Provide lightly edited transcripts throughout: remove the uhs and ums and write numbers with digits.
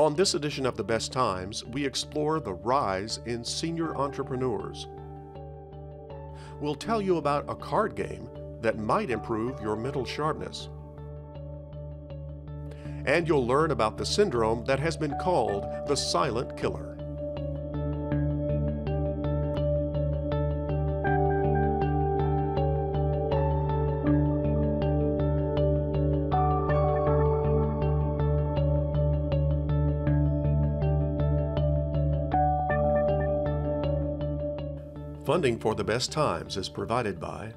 On this edition of The Best Times, we explore the rise in senior entrepreneurs. We'll tell you about a card game that might improve your mental sharpness. And you'll learn about the syndrome that has been called the silent killer. Funding for The Best Times is provided by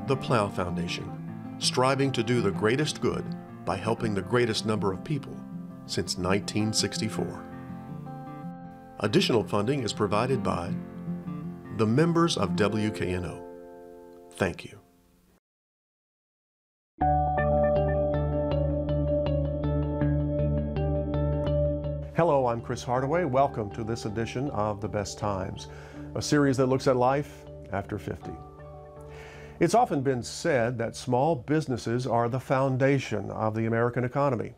the Plow Foundation, striving to do the greatest good by helping the greatest number of people since 1964. Additional funding is provided by the members of WKNO. Thank you. Hello, I'm Chris Hardaway. Welcome to this edition of The Best Times, a series that looks at life after 50. It's often been said that small businesses are the foundation of the American economy.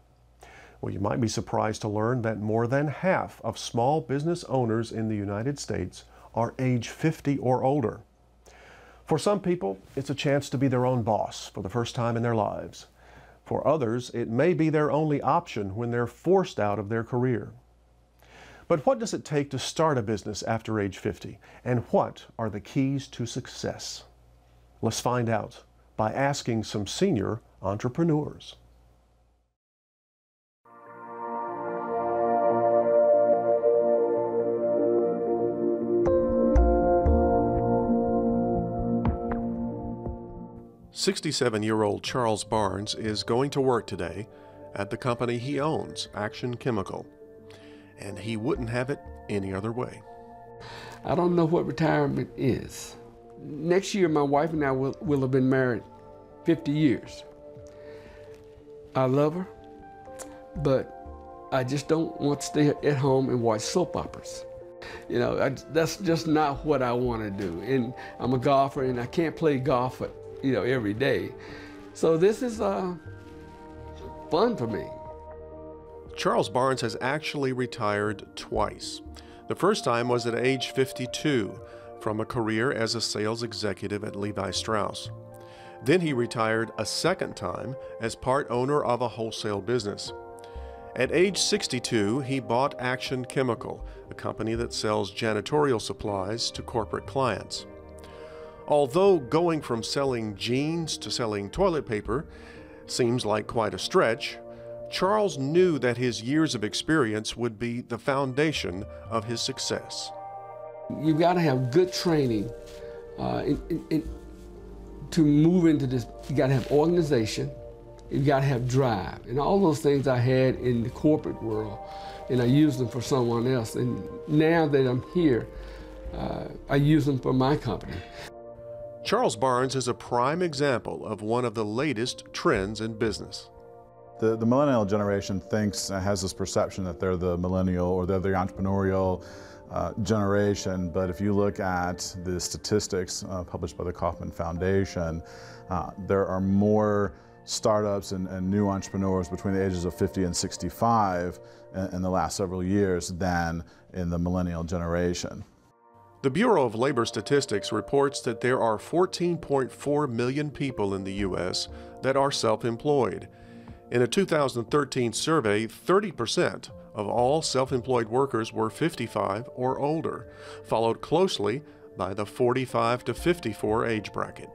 Well, you might be surprised to learn that more than half of small business owners in the United States are age 50 or older. For some people, it's a chance to be their own boss for the first time in their lives. For others, it may be their only option when they're forced out of their career. But what does it take to start a business after age 50? And what are the keys to success? Let's find out by asking some senior entrepreneurs. "67-year-old Charles Barnes is going to work today at the company he owns, Action Chemical, and he wouldn't have it any other way." I don't know what retirement is. Next year, my wife and I will have been married 50 years. I love her, but I just don't want to stay at home and watch soap operas. You know, that's just not what I want to do. And I'm a golfer, and I can't play golf every day. So this is fun for me. Charles Barnes has actually retired twice. The first time was at age 52 from a career as a sales executive at Levi Strauss. Then he retired a second time as part owner of a wholesale business. At age 62, he bought Action Chemical, a company that sells janitorial supplies to corporate clients. Although going from selling jeans to selling toilet paper seems like quite a stretch, Charles knew that his years of experience would be the foundation of his success. You've got to have good training to move into this. You got to have organization, you've got to have drive, and all those things I had in the corporate world, and I used them for someone else. And now that I'm here, I use them for my company. Charles Barnes is a prime example of one of the latest trends in business. The millennial generation has this perception that they're the millennial or they're the entrepreneurial generation, but if you look at the statistics published by the Kauffman Foundation, there are more startups and new entrepreneurs between the ages of 50 and 65 in the last several years than in the millennial generation. The Bureau of Labor Statistics reports that there are 14.4 million people in the U.S. that are self-employed. In a 2013 survey, 30% of all self-employed workers were 55 or older, followed closely by the 45 to 54 age bracket.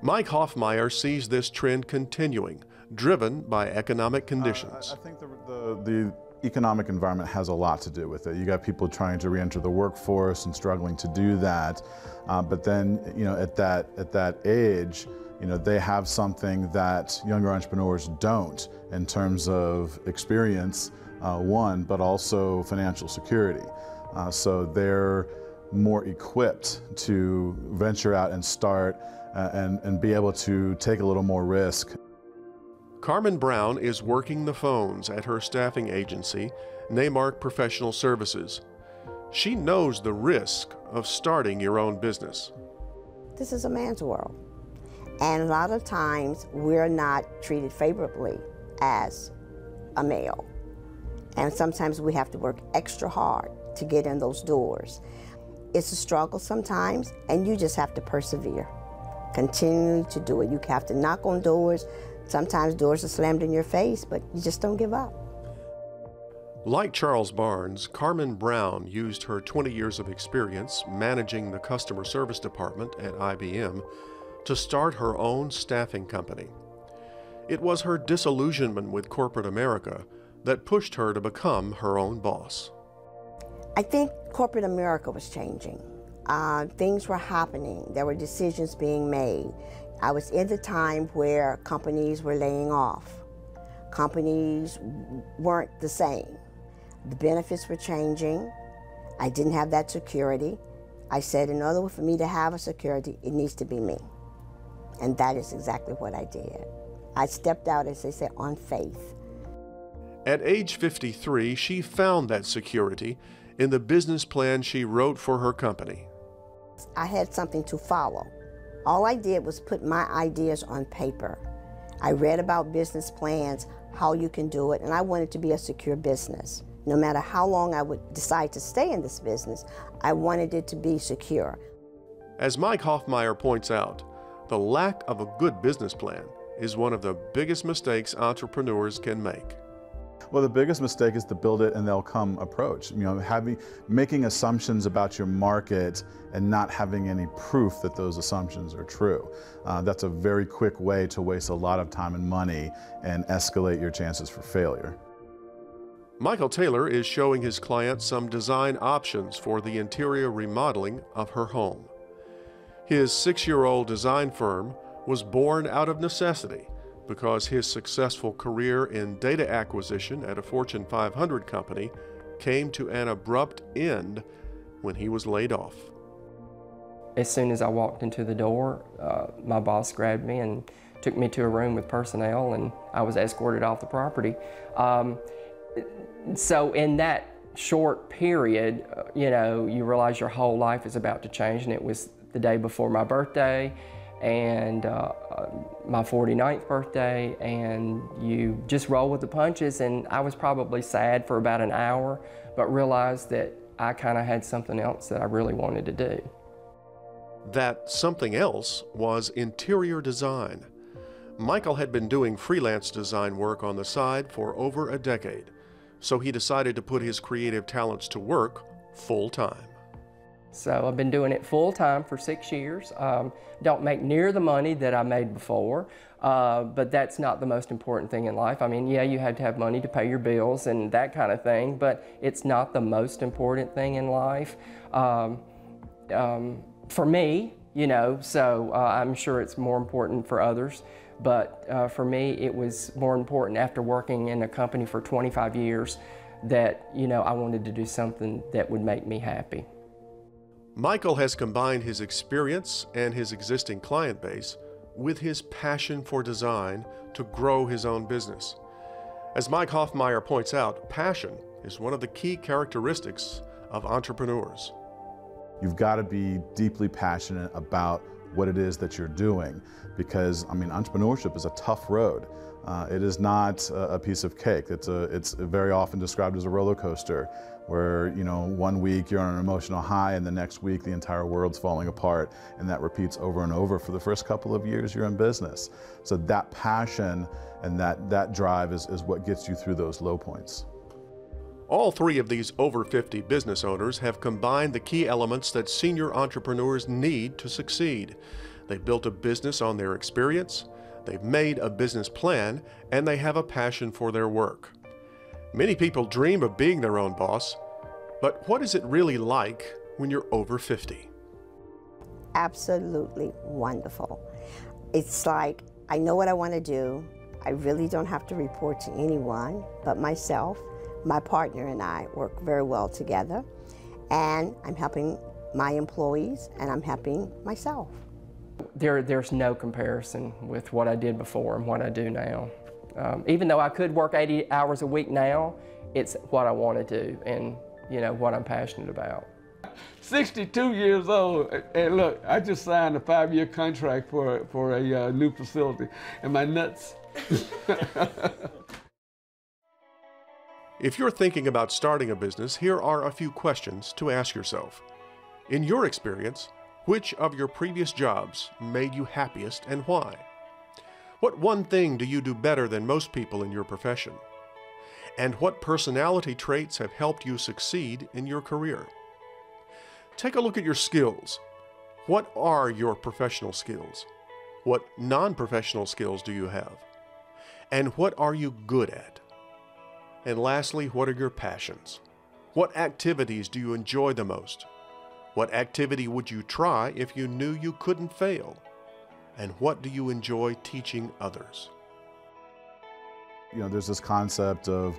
Mike Hoffmeyer sees this trend continuing, driven by economic conditions. I think the economic environment has a lot to do with it. You got people trying to re-enter the workforce and struggling to do that, but then at that age, they have something that younger entrepreneurs don't in terms of experience, one, but also financial security. So they're more equipped to venture out and start and be able to take a little more risk. Carmen Brown is working the phones at her staffing agency, Neymark Professional Services. She knows the risk of starting your own business. This is a man's world, and a lot of times we're not treated favorably as a male. And sometimes we have to work extra hard to get in those doors. It's a struggle sometimes, and you just have to persevere. Continue to do it. You have to knock on doors. Sometimes doors are slammed in your face, but you just don't give up. Like Charles Barnes, Carmen Brown used her 20 years of experience managing the customer service department at IBM to start her own staffing company. It was her disillusionment with corporate America that pushed her to become her own boss. I think corporate America was changing. Things were happening. There were decisions being made. I was in the time where companies were laying off. Companies weren't the same. The benefits were changing. I didn't have that security. I said, in order for me to have a security, it needs to be me. And that is exactly what I did. I stepped out, as they say, on faith. At age 53, she found that security in the business plan she wrote for her company. I had something to follow. All I did was put my ideas on paper. I read about business plans, how you can do it, and I wanted to be a secure business. No matter how long I would decide to stay in this business, I wanted it to be secure. As Mike Hoffmeyer points out, the lack of a good business plan is one of the biggest mistakes entrepreneurs can make. Well, the biggest mistake is to build it and they'll come approach. Making assumptions about your market and not having any proof that those assumptions are true. That's a very quick way to waste a lot of time and money and escalate your chances for failure. Michael Taylor is showing his clients some design options for the interior remodeling of her home. His 6-year-old design firm was born out of necessity because his successful career in data acquisition at a Fortune 500 company came to an abrupt end when he was laid off. As soon as I walked into the door, my boss grabbed me and took me to a room with personnel, and I was escorted off the property. So in that short period, you realize your whole life is about to change, and it was the day before my birthday and my 49th birthday, and you just roll with the punches. And I was probably sad for about an hour, but realized that I kind of had something else that I really wanted to do. That something else was interior design. Michael had been doing freelance design work on the side for over a decade, so he decided to put his creative talents to work full-time. So I've been doing it full-time for 6 years. Don't make near the money that I made before, but that's not the most important thing in life. I mean, yeah, you have to have money to pay your bills and that kind of thing, but it's not the most important thing in life for me, so I'm sure it's more important for others. But for me, it was more important after working in a company for 25 years that, I wanted to do something that would make me happy. Michael has combined his experience and his existing client base with his passion for design to grow his own business. As Mike Hoffmeyer points out, passion is one of the key characteristics of entrepreneurs. You've got to be deeply passionate about what it is that you're doing, because entrepreneurship is a tough road. It is not a piece of cake. It's very often described as a roller coaster, where 1 week you're on an emotional high and the next week the entire world's falling apart, and that repeats over and over for the first couple of years you're in business. So that passion and that drive is what gets you through those low points. All three of these over 50 business owners have combined the key elements that senior entrepreneurs need to succeed. They've built a business on their experience, they've made a business plan, and they have a passion for their work. Many people dream of being their own boss, but what is it really like when you're over 50? Absolutely wonderful. It's like, I know what I want to do. I really don't have to report to anyone but myself. My partner and I work very well together, and I'm helping my employees and I'm helping myself. There's no comparison with what I did before and what I do now. Even though I could work 80 hours a week now, it's what I want to do and what I'm passionate about. 62 years old, and look, I just signed a 5-year contract for a new facility. Am I nuts? If you're thinking about starting a business, here are a few questions to ask yourself. In your experience, which of your previous jobs made you happiest and why? What one thing do you do better than most people in your profession? And what personality traits have helped you succeed in your career? Take a look at your skills. What are your professional skills? What non-professional skills do you have? And what are you good at? And lastly, what are your passions? What activities do you enjoy the most? What activity would you try if you knew you couldn't fail? And what do you enjoy teaching others? You know, there's this concept of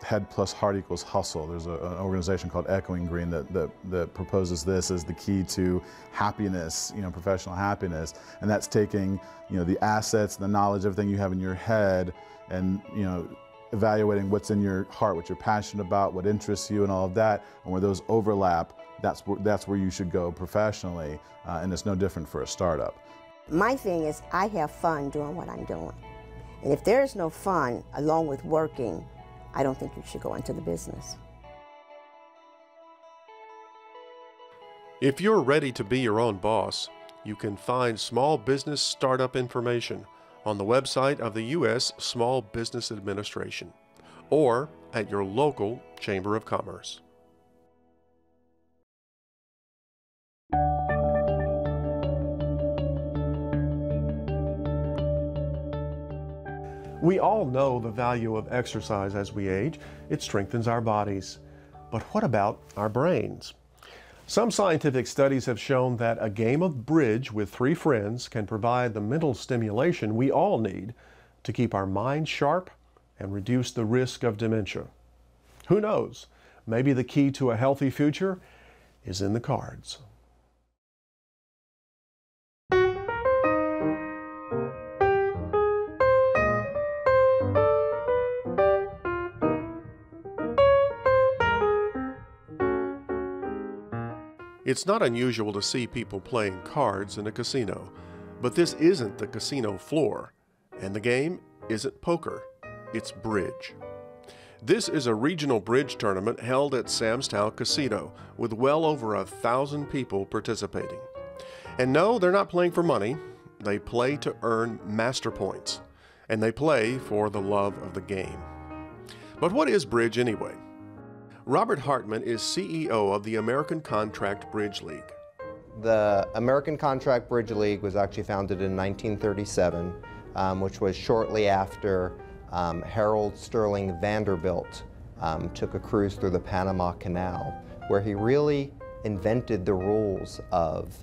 head plus heart equals hustle. There's an organization called Echoing Green that proposes this as the key to happiness, you know, professional happiness. And that's taking, you know, the assets, the knowledge, everything you have in your head, and, you know, evaluating what's in your heart, what you're passionate about, what interests you, and all of that. And where those overlap, that's where you should go professionally. And it's no different for a startup. My thing is I have fun doing what I'm doing. And if there is no fun along with working, I don't think you should go into the business. If you're ready to be your own boss, you can find small business startup information on the website of the U.S. Small Business Administration or at your local Chamber of Commerce. We all know the value of exercise as we age. It strengthens our bodies. But what about our brains? Some scientific studies have shown that a game of bridge with 3 friends can provide the mental stimulation we all need to keep our minds sharp and reduce the risk of dementia. Who knows? Maybe the key to a healthy future is in the cards. It's not unusual to see people playing cards in a casino, but this isn't the casino floor, and the game isn't poker, it's bridge. This is a regional bridge tournament held at Sam's Town Casino with well over 1,000 people participating. And no, they're not playing for money, they play to earn master points, and they play for the love of the game. But what is bridge anyway? Robert Hartman is CEO of the American Contract Bridge League. The American Contract Bridge League was actually founded in 1937, which was shortly after Harold Sterling Vanderbilt took a cruise through the Panama Canal, where he really invented the rules of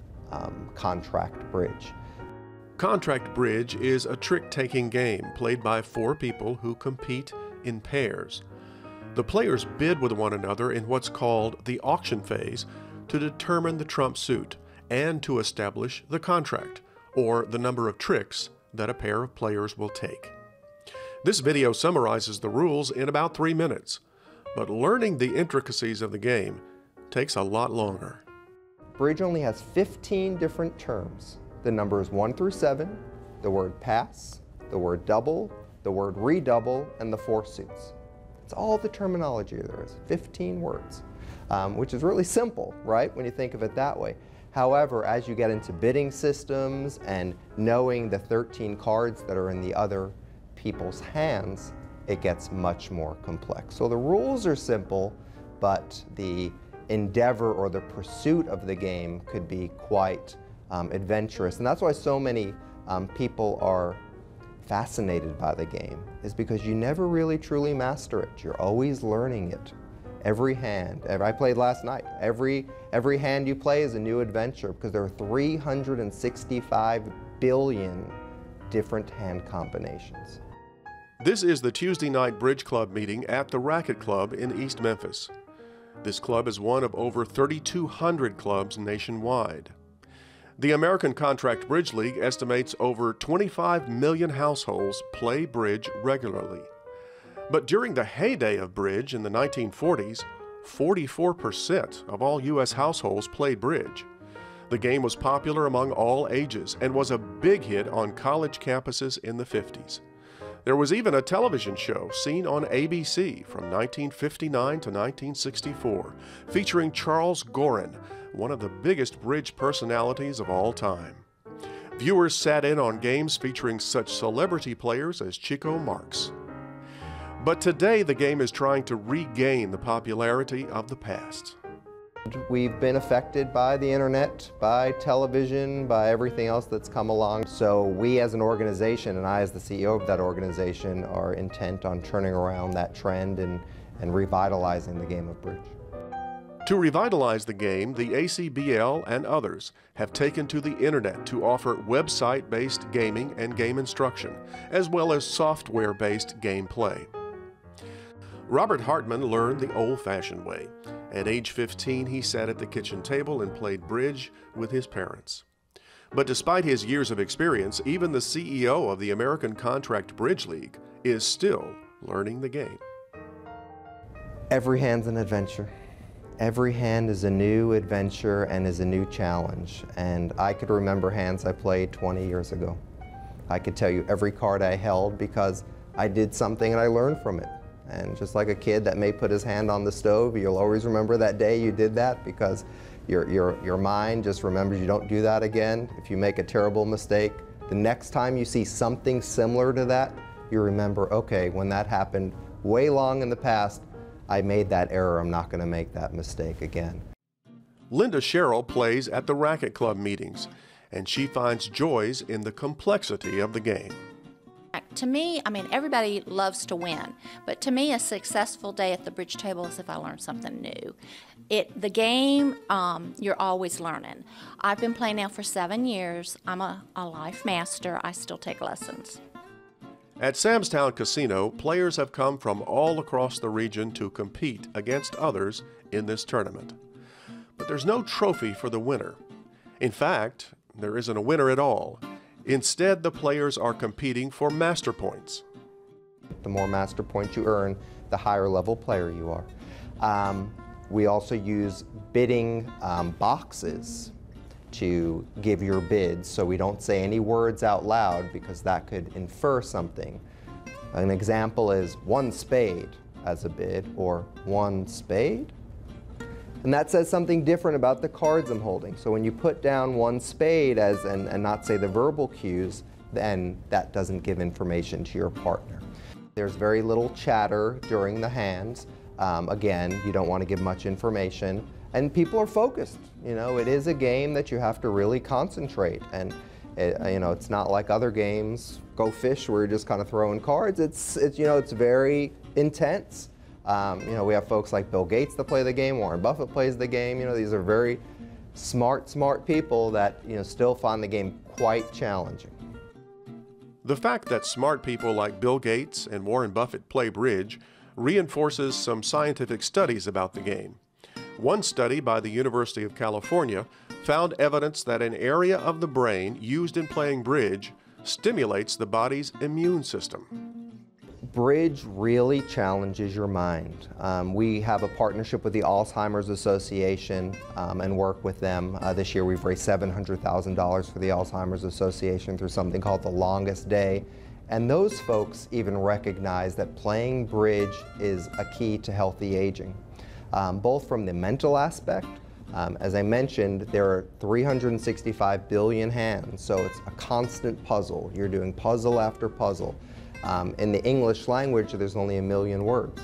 contract bridge. Contract bridge is a trick-taking game played by 4 people who compete in pairs. The players bid with one another in what's called the auction phase to determine the trump suit and to establish the contract, or the number of tricks that a pair of players will take. This video summarizes the rules in about 3 minutes, but learning the intricacies of the game takes a lot longer. Bridge only has 15 different terms. The numbers 1 through 7, the word pass, the word double, the word redouble, and the 4 suits. It's all the terminology there is, 15 words, which is really simple, right, when you think of it that way. However, as you get into bidding systems and knowing the 13 cards that are in the other people's hands, it gets much more complex. So the rules are simple, but the endeavor or the pursuit of the game could be quite adventurous. And that's why so many people are fascinated by the game, is because you never really truly master it. You're always learning it. Every hand, I played last night, every hand you play is a new adventure because there are 365 billion different hand combinations. This is the Tuesday night Bridge Club meeting at the Racket Club in East Memphis. This club is one of over 3,200 clubs nationwide. The American Contract Bridge League estimates over 25 million households play bridge regularly. But during the heyday of bridge in the 1940s, 44% of all U.S. households played bridge. The game was popular among all ages and was a big hit on college campuses in the 50s. There was even a television show seen on ABC from 1959 to 1964, featuring Charles Gorin, one of the biggest bridge personalities of all time. Viewers sat in on games featuring such celebrity players as Chico Marx. But today the game is trying to regain the popularity of the past. We've been affected by the internet, by television, by everything else that's come along. So we as an organization, and I as the CEO of that organization, are intent on turning around that trend and revitalizing the game of bridge. To revitalize the game, the ACBL and others have taken to the internet to offer website-based gaming and game instruction, as well as software-based gameplay. Robert Hartman learned the old-fashioned way. At age 15, he sat at the kitchen table and played bridge with his parents. But despite his years of experience, even the CEO of the American Contract Bridge League is still learning the game. Every hand's an adventure. Every hand is a new adventure and is a new challenge. And I could remember hands I played 20 years ago. I could tell you every card I held because I did something and I learned from it. And just like a kid that may put his hand on the stove, you'll always remember that day you did that because your mind just remembers you don't do that again. If you make a terrible mistake, the next time you see something similar to that, you remember, okay, when that happened way long in the past, I made that error, I'm not going to make that mistake again. Linda Sherrill plays at the Racket Club meetings, and she finds joys in the complexity of the game. To me, I mean, everybody loves to win, but to me, a successful day at the bridge table is if I learn something new. The game, you're always learning. I've been playing now for 7 years. I'm a life master. I still take lessons. At Sam's Town Casino, players have come from all across the region to compete against others in this tournament. But there's no trophy for the winner. In fact, there isn't a winner at all. Instead, the players are competing for master points. The more master points you earn, the higher level player you are. We also use bidding boxes to give your bids, so we don't say any words out loud because that could infer something. An example is 1 spade as a bid, or 1 spade. And that says something different about the cards I'm holding. So when you put down 1 spade and not say the verbal cues, then that doesn't give information to your partner. There's very little chatter during the hands. Again, you don't want to give much information. And people are focused. You know, it is a game that you have to really concentrate. And it's not like other games, Go Fish, where you're just kind of throwing cards. It's very intense. We have folks like Bill Gates that play the game, Warren Buffett plays the game. These are very smart people that, still find the game quite challenging. The fact that smart people like Bill Gates and Warren Buffett play bridge reinforces some scientific studies about the game. One study by the University of California found evidence that an area of the brain used in playing bridge stimulates the body's immune system. Bridge really challenges your mind. We have a partnership with the Alzheimer's Association and work with them. This year we've raised $700,000 for the Alzheimer's Association through something called The Longest Day. And those folks even recognize that playing bridge is a key to healthy aging, both from the mental aspect. As I mentioned, there are 365 billion hands, so it's a constant puzzle. You're doing puzzle after puzzle. In the English language, there's only 1 million words.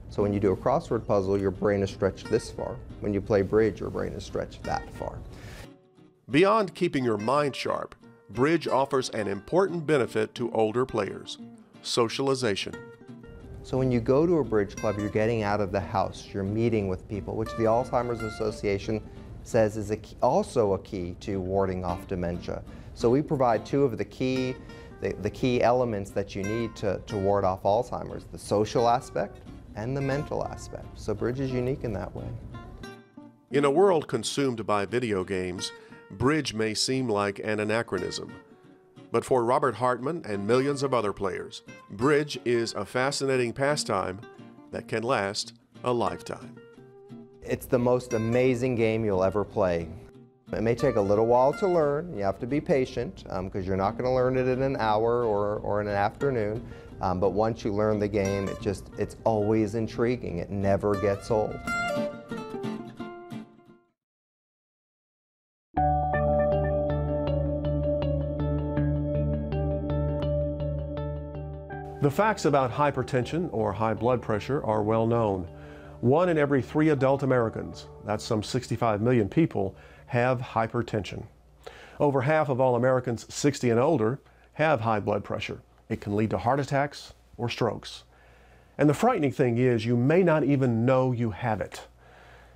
So when you do a crossword puzzle, your brain is stretched this far. When you play bridge, your brain is stretched that far. Beyond keeping your mind sharp, bridge offers an important benefit to older players: socialization. So when you go to a bridge club, you're getting out of the house, you're meeting with people, which the Alzheimer's Association says is also a key to warding off dementia. So we provide 2 of the key elements that you need to ward off Alzheimer's: the social aspect and the mental aspect. So bridge is unique in that way. In a world consumed by video games, bridge may seem like an anachronism. But for Robert Hartman and millions of other players, bridge is a fascinating pastime that can last a lifetime. It's the most amazing game you'll ever play. It may take a little while to learn. You have to be patient because you're not going to learn it in an hour or in an afternoon. But once you learn the game, it's always intriguing. It never gets old. The facts about hypertension or high blood pressure are well known. 1 in every 3 adult Americans, that's some 65 million people, have hypertension. Over half of all Americans 60 and older have high blood pressure. It can lead to heart attacks or strokes. And the frightening thing is you may not even know you have it.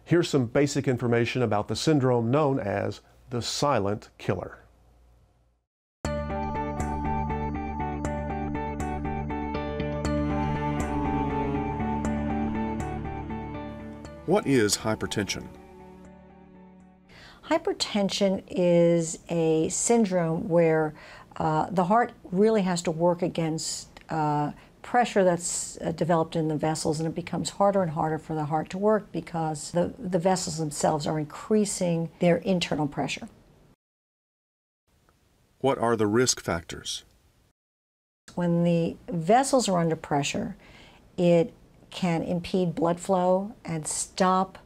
Here's some basic information about the syndrome known as the silent killer. What is hypertension? Hypertension is a syndrome where the heart really has to work against pressure that's developed in the vessels, and it becomes harder and harder for the heart to work because the vessels themselves are increasing their internal pressure. What are the risk factors? When the vessels are under pressure, it can impede blood flow and stop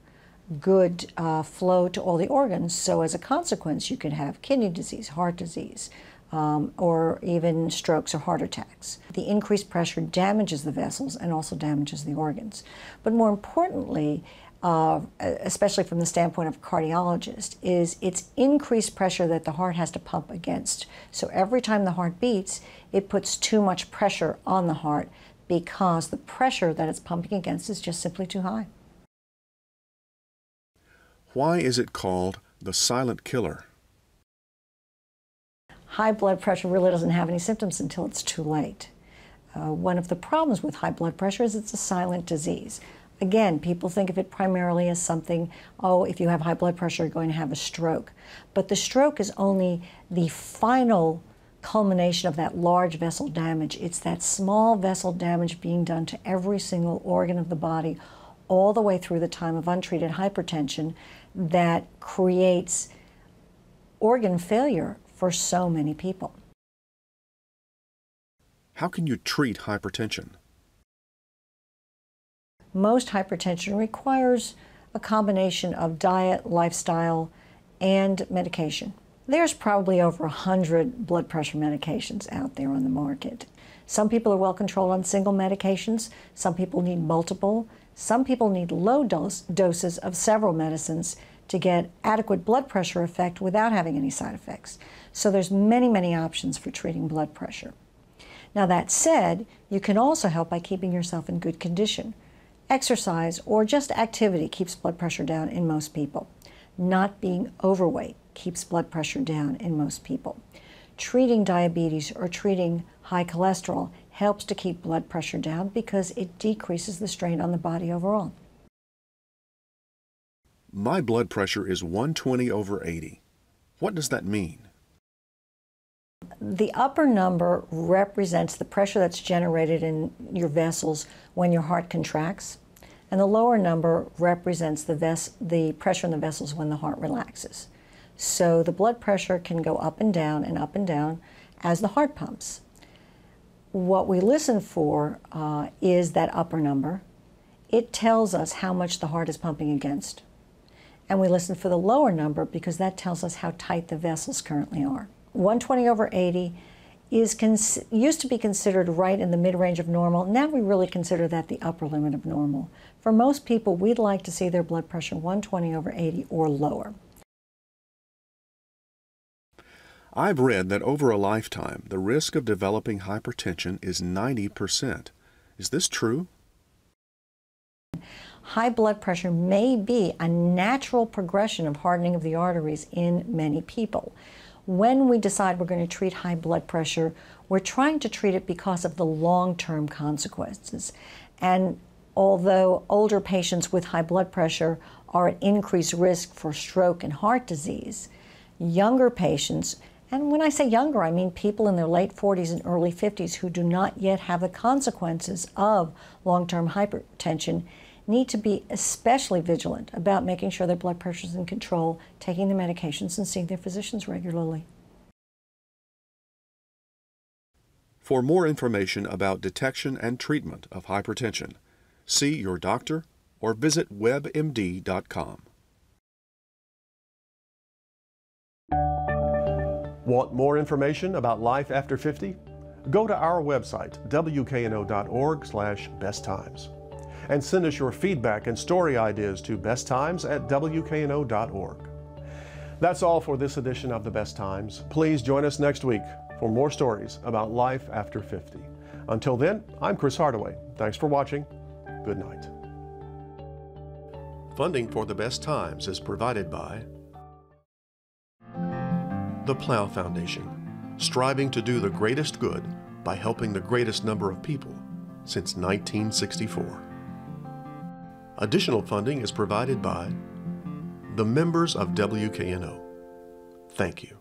good flow to all the organs. So as a consequence, you can have kidney disease, heart disease, or even strokes or heart attacks. The increased pressure damages the vessels and also damages the organs. But more importantly, especially from the standpoint of a cardiologist, is it's increased pressure that the heart has to pump against. So every time the heart beats, it puts too much pressure on the heart because the pressure that it's pumping against is just simply too high. Why is it called the silent killer? High blood pressure really doesn't have any symptoms until it's too late. One of the problems with high blood pressure is it's a silent disease. Again, people think of it primarily as something, oh, if you have high blood pressure, you're going to have a stroke. But the stroke is only the final culmination of that large vessel damage. It's that small vessel damage being done to every single organ of the body all the way through the time of untreated hypertension that creates organ failure for so many people. How can you treat hypertension? Most hypertension requires a combination of diet, lifestyle, and medication. There's probably over 100 blood pressure medications out there on the market. Some people are well controlled on single medications. Some people need multiple. Some people need low doses of several medicines to get adequate blood pressure effect without having any side effects. So there's many, many options for treating blood pressure. Now that said, you can also help by keeping yourself in good condition. Exercise or just activity keeps blood pressure down in most people. Not being overweight keeps blood pressure down in most people. Treating diabetes or treating high cholesterol helps to keep blood pressure down because it decreases the strain on the body overall. My blood pressure is 120/80. What does that mean? The upper number represents the pressure that's generated in your vessels when your heart contracts, and the lower number represents the pressure in the vessels when the heart relaxes. So the blood pressure can go up and down as the heart pumps. What we listen for is that upper number. It tells us how much the heart is pumping against. And we listen for the lower number because that tells us how tight the vessels currently are. 120/80 used to be considered right in the mid-range of normal. Now we really consider that the upper limit of normal. For most people, we'd like to see their blood pressure 120/80 or lower. I've read that over a lifetime, the risk of developing hypertension is 90%. Is this true? High blood pressure may be a natural progression of hardening of the arteries in many people. When we decide we're going to treat high blood pressure, we're trying to treat it because of the long-term consequences. And although older patients with high blood pressure are at increased risk for stroke and heart disease, younger patients, and when I say younger, I mean people in their late 40s and early 50s who do not yet have the consequences of long-term hypertension, need to be especially vigilant about making sure their blood pressure is in control, taking their medications, and seeing their physicians regularly. For more information about detection and treatment of hypertension, see your doctor or visit webmd.com. Want more information about life after 50? Go to our website, wkno.org/besttimes, and send us your feedback and story ideas to besttimes@wkno.org. That's all for this edition of The Best Times. Please join us next week for more stories about life after 50. Until then, I'm Chris Hardaway. Thanks for watching. Good night. Funding for The Best Times is provided by the Plow Foundation, striving to do the greatest good by helping the greatest number of people since 1964. Additional funding is provided by the members of WKNO. Thank you.